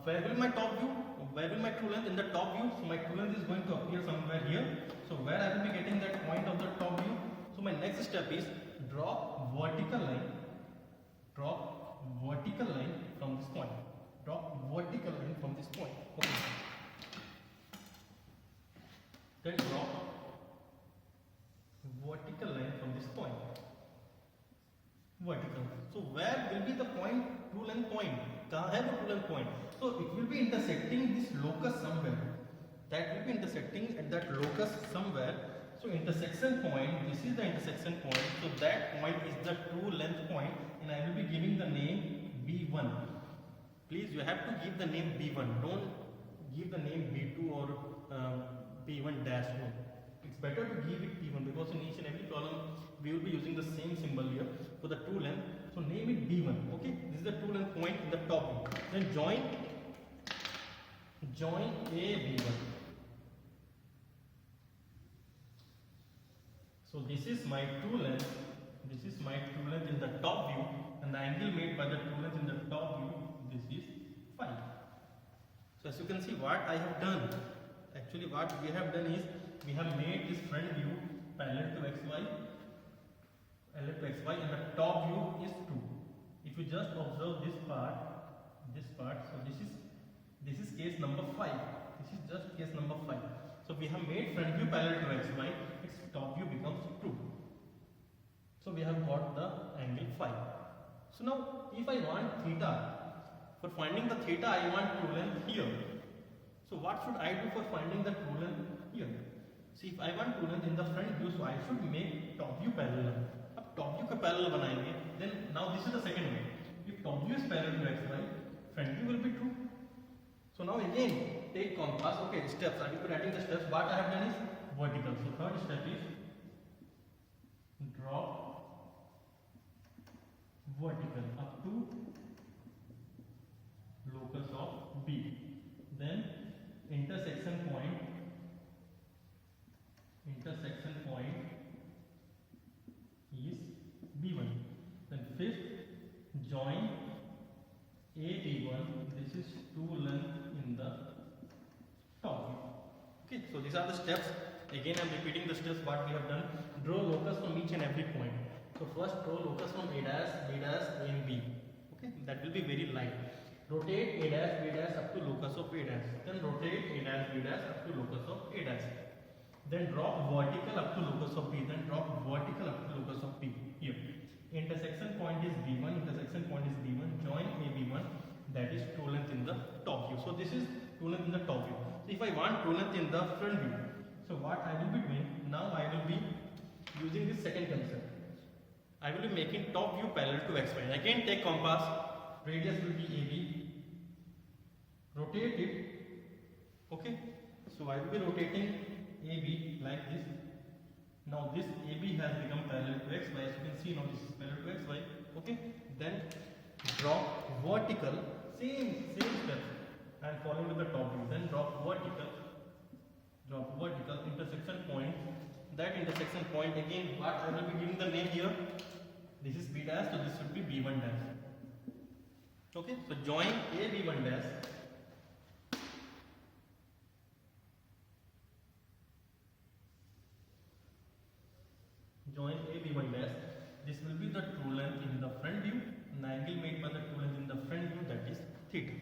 where will my top view? Where will my true length? In the top view. So my true length is going to appear somewhere here. So where I will be getting that point of the top view? So my next step is draw vertical line. Draw vertical line from this point. Draw vertical line from this point. Okay. Then draw vertical line from this point. Vertical. So where will be the point, true length point? कहाँ है वो true length point? So it will be intersecting this locus somewhere. That will be intersecting at that locus somewhere. So intersection point, this is the intersection point. So that point is the true length point, and I will be giving the name B1. Please, you have to give the name B1. Don't give the name B2 or B1 dash. No. It's better to give it B1, because in each and every column we will be using the same symbol here for the true length. So name it B1. Okay, this is the true length point in the top. Then join A B1. So this is my true length. This is my true length in the top view, and the angle made by the true length in the top view, this is phi. So as you can see, what I have done, actually what we have done is we have made this front view parallel to xy, and the top view is 2. If you just observe this part, so this is case number 5. This is just case number 5. So we have made front view parallel to xy, its top view becomes 2. So we have got the angle phi. So now if I want theta, for finding the theta I want true length here. So what should I do for finding the true length here? See, if I want true length in the front view, so I should make top view parallel. अब top view का parallel बनाएंगे, then now this is the second way. If top view is parallel to xy, front view will be true. So now again take compass. Okay, steps. I will be writing the steps. What I have done is vertical. So third step is drop vertical up to locus of B. Then intersection point is B1. Then fifth, join AB1. This is two length in the top view. Okay, so these are the steps. Again, I am repeating the steps what we have done. Draw locus from each and every point. So first draw locus from A dash, B dash, and B. Okay, that will be very light. Rotate A dash, B dash up to locus of A dash. Then rotate A dash, B dash up to locus of A dash. Then drop vertical up to locus of B. Then drop vertical up to locus of B. Here, intersection point is B1. Intersection point is B1. Join AB1. That is true length in the top view. So this is true length in the top view. So if I want true length in the front view, so what I will be doing now, I will be using this second concept. I will be making top view parallel to xy. Again, take compass. Radius will be AB. Rotate it. Okay. So I will be rotating AB like this. Now this AB has become parallel to xy. As you can see, now this is parallel to xy. Okay. Then drop vertical. Same step. And following with the top view. Then drop vertical. Intersection point. That intersection point again. What I will be giving the name here. This is B dash. So this should be B1 dash. Okay. So join A B1 dash. Join A B1 dash. This will be the true length in the front view. An angle made by the true length in the front view, that is theta.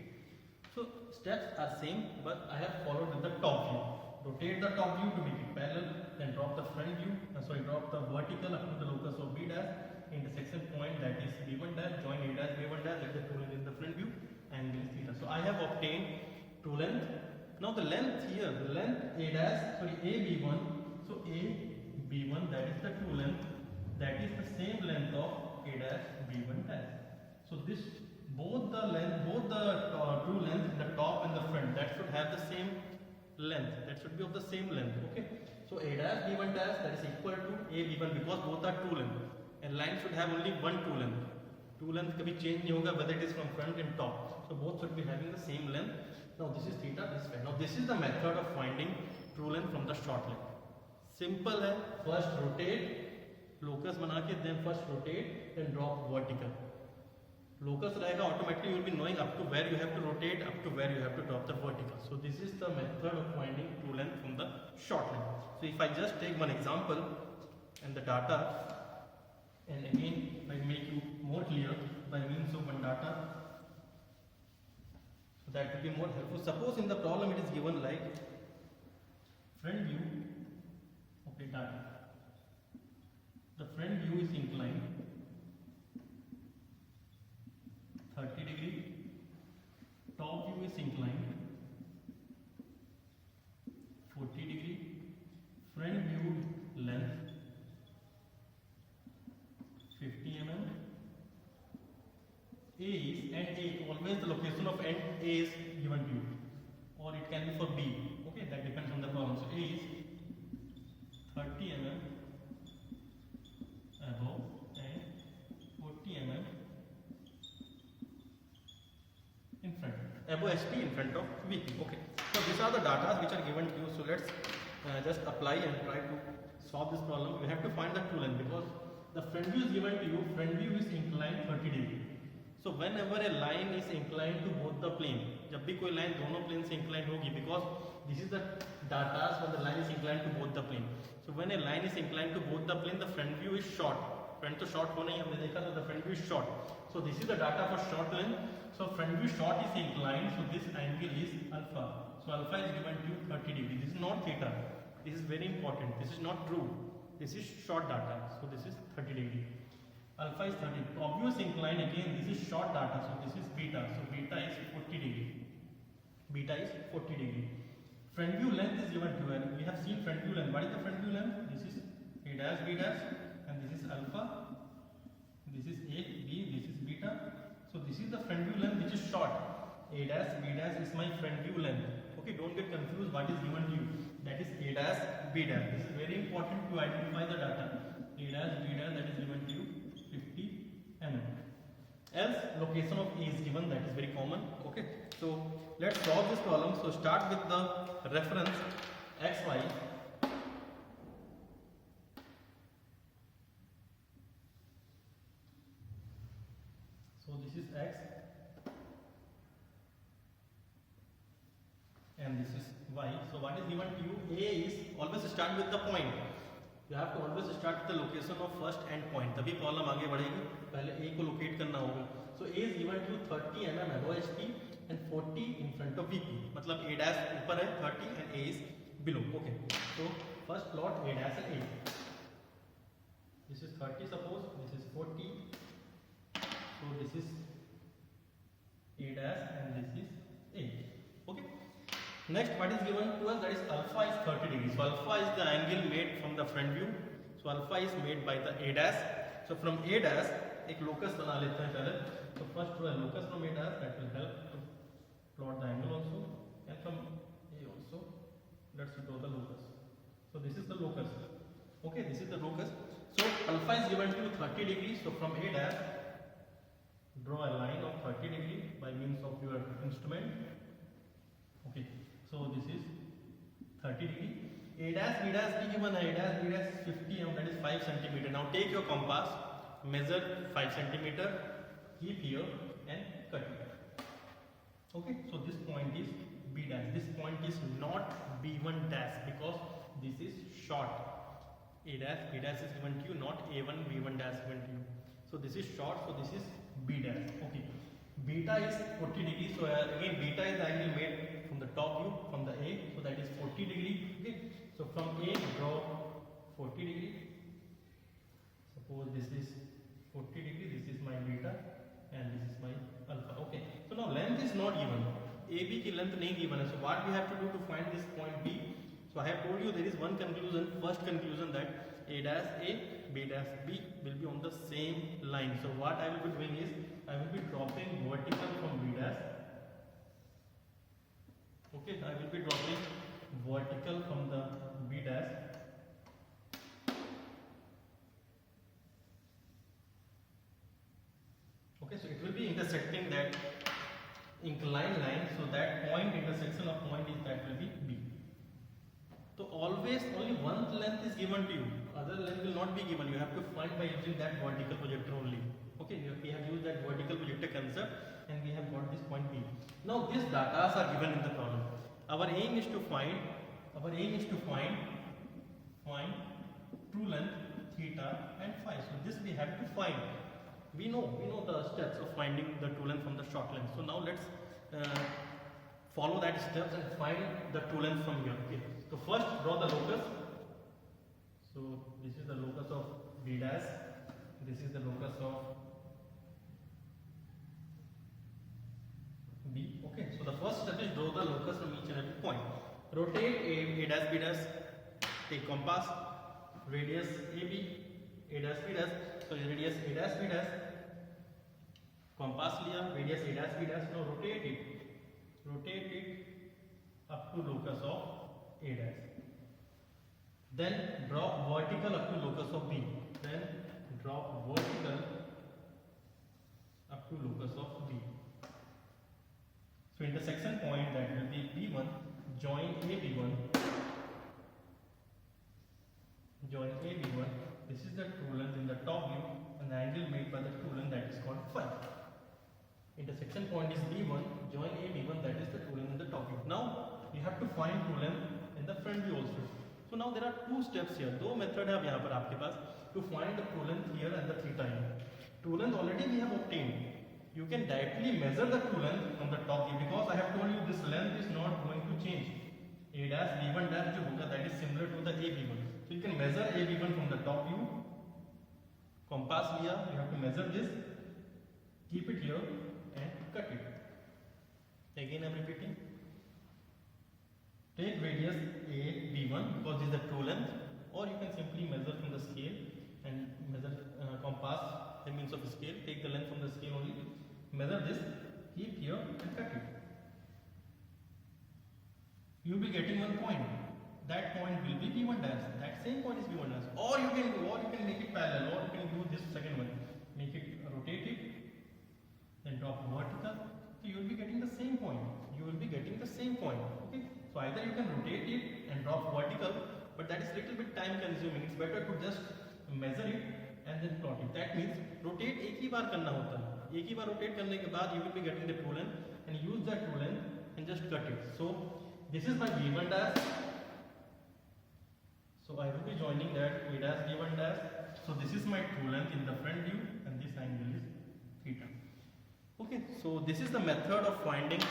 So steps are same, but I have followed with the top view. Rotate the top view to make it parallel. Then drop the front view. Drop the vertical up to the locus of B dash. Intersection point, that is B1 dash. Join A dash B1 dash. That is the true length in the front view. Angle is theta. So I have obtained true length. Now the length here, the length A dash, A B1. So A B1, that is the true length. That is the same length of A dash B1 dash. So this both the true length in the top and the front, that should have the same length. That should be of the same length. Okay. So A dash B1 dash, that is equal to A B1, because both are true length. And line should have only one true length. True length कभी change नहीं होगा whether it is from front and top. So both should be having the same length. Now this is theta, this is phi. Now this is the method of finding true length from the short length. Simple है. First rotate, locus बना के, then first rotate, then drop vertical. Locus रहेगा, automatically you will be knowing up to where you have to rotate, up to where you have to drop the vertical. So this is the method of finding true length from the short length. So if I just take one example and the data, and again I make you more clear by means of one data, so that will be more helpful. Suppose in the problem it is given like front view. Okay, data. The front view is inclined 30 degree. Top view is inclined 40 degree. Front view length 50 mm. A is, and A, always the location of end A is given to you, or it can be for B. Okay, that depends on the problem. So A is 30 mm above and 40 mm in front. Above HP, in front of VP. Okay. So these are the data which are given to you. So let's just apply and try to solve this problem. We have to find the true length because the front view is given to you. Front view is inclined 30 degree. So whenever a line is inclined to both the plane, जब भी कोई line दोनों plane से inclined होगी, because this is the data when the line is inclined to both the plane. So when a line is inclined to both the plane, the front view is short. Front तो short होना ही हमने देखा, so the front view is short. So this is the data for short length. So front view short is inclined, so this angle is alpha. So alpha is given to 30 degree. This is not theta. This is very important. This is not true. This is short data. So this is 30 degree. Alpha is 30. Obvious incline, again this is short data. So this is beta. So beta is 40 degree. Beta is 40 degree. Front view length is given to you. We have seen front view length. What is the front view length? This is A dash, B dash, and this is alpha. This is A, B, this is beta. So this is the front view length which is short. A dash B dash is my front view length. Okay, don't get confused what is given to you. That is A dash B dash. This is very important to identify the data. A dash B dash, that is given to you 50 mm. Else location of A is given, that is very common. Okay, so let's solve this problem. So start with the reference xy. So this is x and this is y. So what is given to you? A is, always start with the point. You have to always start with the location of first end point. तभी problem आगे बढ़ेगी. पहले A को locate करना होगा. So A is given to 30 mm above HP and 40 in front of VP. मतलब A dash ऊपर है 30 and A is below. Okay. So first plot A dash and A. This is 30 suppose. This is 40. So this is A dash and this is A. Okay. Next, what is given to us? That is alpha is 30 degrees. So alpha is the angle made from the front view. So alpha is made by the A dash. So from A dash, एक locus बना लेते हैं पहले. So first draw a locus from A dash, that will help to plot the angle also. And from A also, let's draw the locus. So this is the locus. Okay, this is the locus. So alpha is given to 30 degrees. So from A dash, draw a line of 30 degrees by means of your instrument. Okay. So this is 30 degree. A dash B dash be given. A dash B dash 50 mm, that is 5 centimeter. Now take your compass, measure 5 centimeter, keep here and cut it. Okay. So this point is B dash. This point is not B1 dash because this is short. A dash B dash is given to you, not A1 B1 dash given to you. So this is short. So this is B dash. Okay. Beta is 40 degrees. So again, beta is the angle made from the top view from the A. So that is 40 degree. Okay. So from A, draw 40 degree. Suppose this is 40 degree. This is my beta and this is my alpha. Okay. So now length is not given. AB की length नहीं given है. So what we have to do to find this point B? So I have told you there is one conclusion. First conclusion that A dash A, B dash B will be on the same line. So what I will be doing is I will be dropping vertical from B dash. Okay, I will be dropping vertical from the B dash. Okay, so it will be intersecting that inclined line. So that point, intersection of point is that will be B. So always only one length is given to you. Other length will not be given. You have to find by using that vertical projector only. Okay, we have used that vertical projector concept and we have got this point B. Now these data are given in the problem. Our aim is to find true length theta and phi. So this we have to find. We know the steps of finding the true length from the short length. So now let's follow that steps and find the true length from here. Okay. So first draw the locus. So this is the locus of B dash. This is the locus of B. Okay. So the first step is draw the locus from each and every point. Rotate A dash B dash. Take compass. Radius AB. A dash B dash. So radius A dash B dash. Compass लिया. Radius A dash B dash. Now rotate it. Rotate it up to locus of A dash. Then drop vertical up to locus of B. Then drop vertical up to locus of B. So intersection point that will be B1. Join AB1. Join AB1. This is the true length in the top view. An angle made by the true length that is called phi. Intersection point is B1. Join AB1. That is the true length in the top view. Now you have to find true length in the front view also. So now there are two steps here. दो method है अब यहाँ पर आपके पास to find the true length here and the theta here. True length already we have obtained. You can directly measure the true length from the top view because I have told you this length is not going to change. A dash B1 dash जो होगा that is similar to the AB1. So you can measure AB1 from the top view. Compass लिया, you have to measure this. Keep it here and cut it. Again I am repeating. Take radius AB1 because this is the true length, or you can simply measure from the scale and measure compass by means of scale. Take the length from the scale only. measure this, keep here and cut it. You will be getting 1 point. That point will be V1 dash. That same point is V1 dash. Or you can make it parallel, or you can do this second one. Make it, rotate it, then drop vertical. So you will be getting the same point. You will be getting the same point. Okay. So either you can rotate it and drop vertical, but that is little bit time consuming. It's better to just measure it and then plot it. That means rotate एक ही बार करना होता है. एक ही बार rotate करने के बाद you will be getting the true length and use that true length and just cut it. So this is my V1 dash. So I will be joining that V dash V1 dash. So this is my true length in the front view and this angle is theta. Okay, so this is the method of finding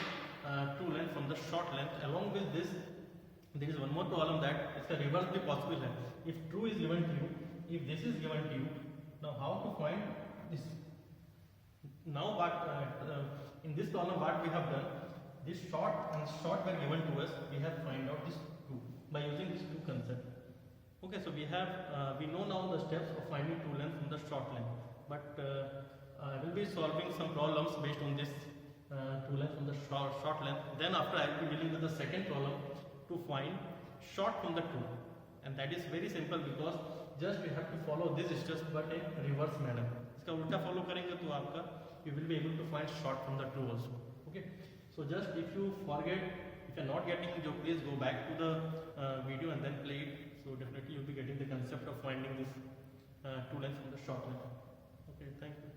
true length from the short length. Along with this, there is one more problem, that it's a reverse the possible length. If true is given to you, if this is given to you, now how to find this? Now what in this problem what we have done, this short and short were given to us, we have find out this true by using this two concept. Okay, so we know now the steps of finding true length from the short length, but I will be solving some problems based on this true length from the short length. Then after I will be dealing with the second problem to find short from the true, and that is very simple because just we have to follow this steps but in reverse manner. इसका उल्टा follow करेंगे तो आपका you will be able to find short from the true also. Okay, so just if you forget, if you are not getting it, please go back to the video and then play it. So definitely you will be getting the concept of finding this true length from the short length. Okay, thank you.